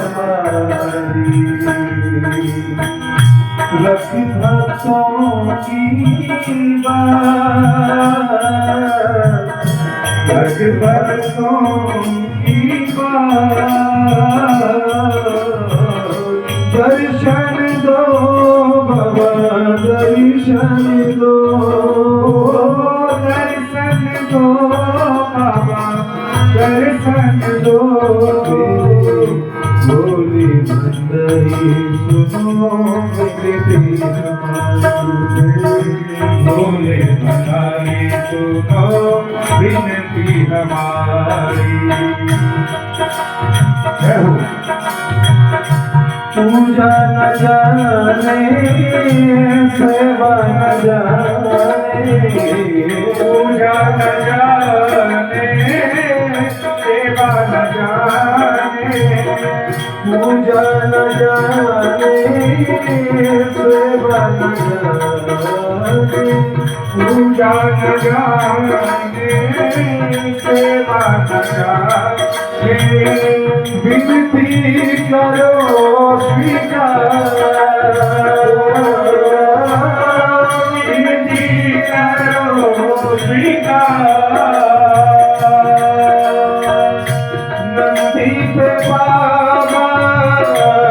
हमारी। रख भक्तों की बात, रख भक्तों की बात, दर्शन दो बाबा, दर्शन दो, दर्शन दो बाबा, दर्शन दो। भोले भंडारी सुनो विनती हमारी, भोले भंडारी सुनो विनती हमारी। पूजा न जाने, सेवा न जाने, पूजा न जाने, सेवा न जाने, पूजा न जाने, सेवा न जाने, पूजा न जाने, सेवा न जाने। विनती करो स्वीकार, विनती करो स्वीकार। नंदी पे बाबा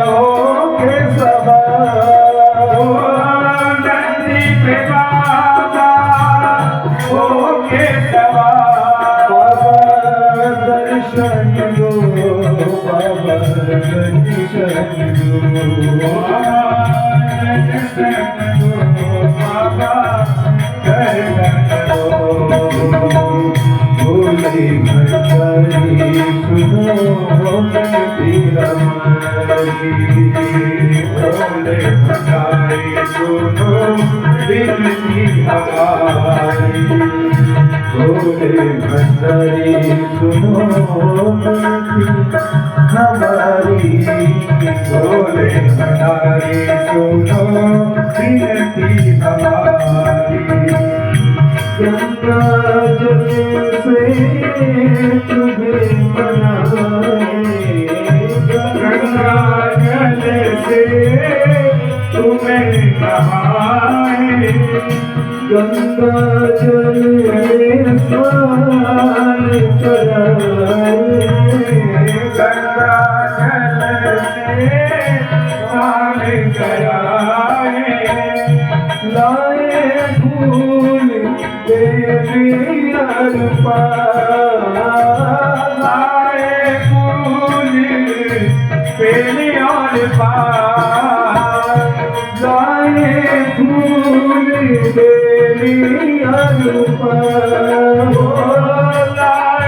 होके सवार, नंदी पे बाबा होके सवार। बाबा दर्शन दो, बाबा दर्शन दो, दर्शन दो बाबा, दर्शन दो। भोले भंडारी सुनो विनती हमारी, भोले भंडारी सुनो विनती हमारी, भोले भंडारी सुनो विनती हमारी, भोले भंडारी सुनो विनती हमारी। गंगा जल से तुम्हें मनाए, गंगा जल से तुम्हें नहाए, गंगा जल में स्नान कराए, गंगा जल से स्नान कराए। लाए फूल देवी अर्पा, लाए फूल बेली अर्पा, लाए फूल बेली अर्पा, लाए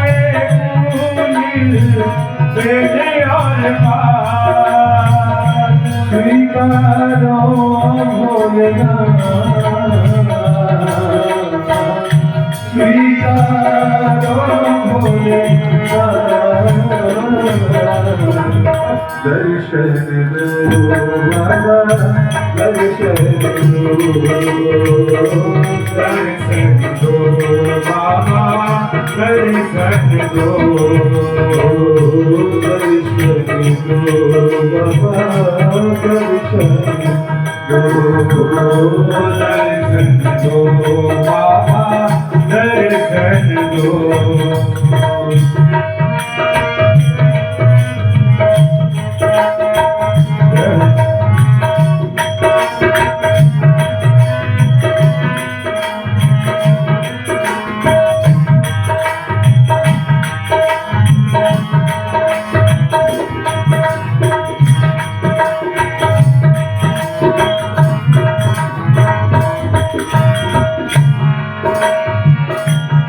फूल बेली अर्पा। स्वीकारो भोलेनाथ, स्वीकारो भोलेनाथ। दर्शन दो बाबा, दर्शन दो, दर्शन दो बाबा, दर्शन दो, दर्शन दो बाबा, दर्शन दो, दर्शन दो बाबा, दर्शन दो।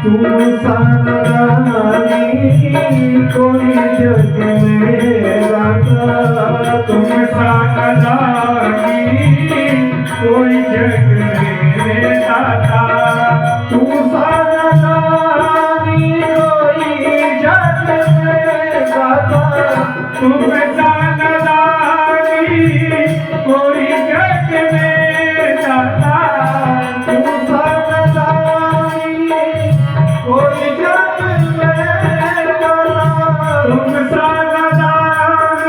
तुम सारानी कोई जग में दाता, तुम सारानी कोई जग में दाता, तुम सारानी कोई जग में दाता, तुम सारानी कोई जग में दाता, तुम सारानी कोई जग में दाता, तुम सारानी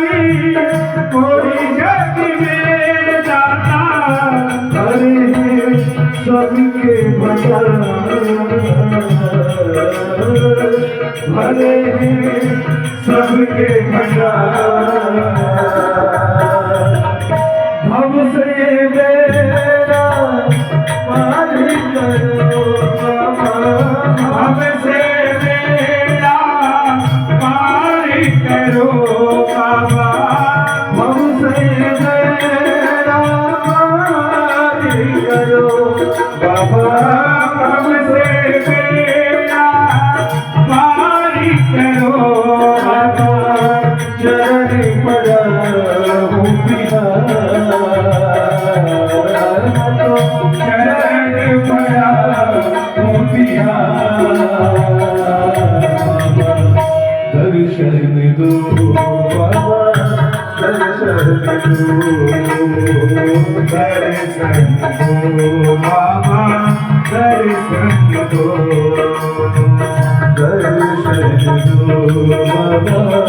भले सबके भंडार हमसे मेरा पार करो बाबा हमसे मेरा पार करो बाबा हमसे मेरा पार करो बाबा हमसे मेरा पार करो बाबा चरण पड़ा हूँ चरण पड़ा हूँ दर्शन दो बाबा दर्शन दो दर्शन दो बाबा दर्शन दो दर्शन दो बाबा